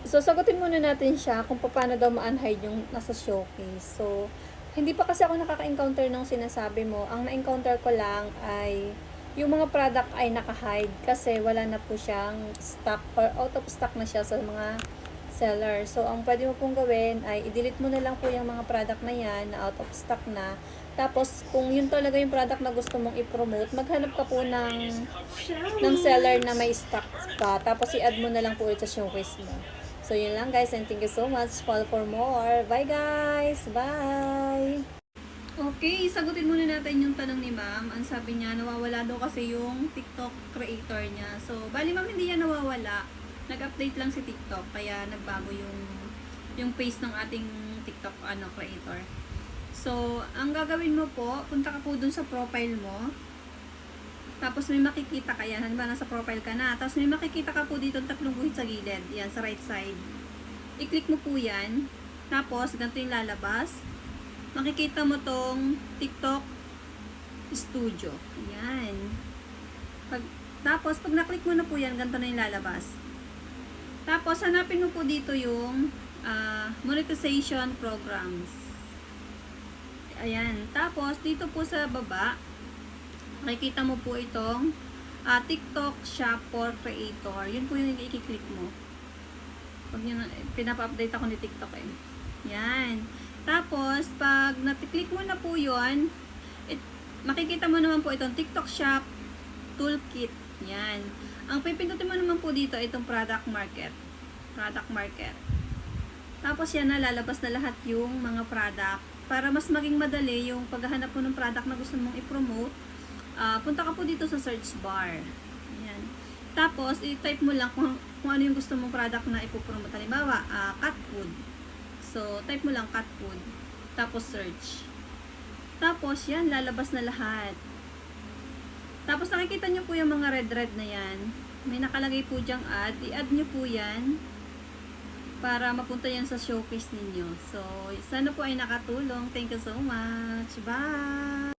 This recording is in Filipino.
So, sagutin muna natin siya kung paano daw ma-unhide yung nasa showcase. So, hindi pa kasi ako nakaka-encounter ng sinasabi mo. Ang na-encounter ko lang ay yung mga product ay naka-hide kasi wala na po siyang stock or out of stock na siya sa mga seller. So, ang pwede mo pong gawin ay i-delete mo na lang po yung mga product na yan na out of stock na. Tapos, kung yun talaga yung product na gusto mong i-promote, maghanap ka po ng seller na may stock ka. Tapos, i-add mo na lang po ulit sa showcase mo. So, yun lang guys, and thank you so much. Follow for more. Bye guys! Bye! Okay, sagutin muna natin yung tanong ni ma'am. Ang sabi niya, nawawala daw kasi yung TikTok creator niya. So, bali ma'am, hindi yan nawawala. Nag-update lang si TikTok, kaya nagbago yung face ng ating TikTok creator. So, ang gagawin mo po, punta ka po dun sa profile mo. Tapos may makikita ka yan. Halimbawa, nasa profile ka na. Tapos may makikita ka po dito tatlong guhit sa gilid. Yan, sa right side. I-click mo po yan. Tapos, ganito yung lalabas. Makikita mo tong TikTok Studio. Yan. Tapos, pag na-click mo na po yan, ganito na yung lalabas. Tapos, hanapin mo po dito yung monetization programs. Ayan. Tapos, dito po sa baba, makikita mo po itong TikTok Shop for Creator. Yun po yung i-click mo. Pag yun, pinapa-update ako ni TikTok eh. Yan. Tapos, pag na-click mo na po yun, makikita mo naman po itong TikTok Shop Toolkit. Yan. Ang pipindutin mo naman po dito, itong Product Market. Product Market. Tapos yan na, lalabas na lahat yung mga product. Para mas maging madali yung paghahanap mo ng product na gusto mong i-promote, punta ka po dito sa search bar. Ayan. Tapos, i-type mo lang kung ano yung gusto mong product na ipopromote. Halimbawa, cat food. So, type mo lang cat food. Tapos, search. Tapos, yan, lalabas na lahat. Tapos, nakikita nyo po yung mga red-red na yan. May nakalagay po dyang ad. I-add nyo po yan para mapunta yan sa showcase ninyo. So, sana po ay nakatulong. Thank you so much. Bye!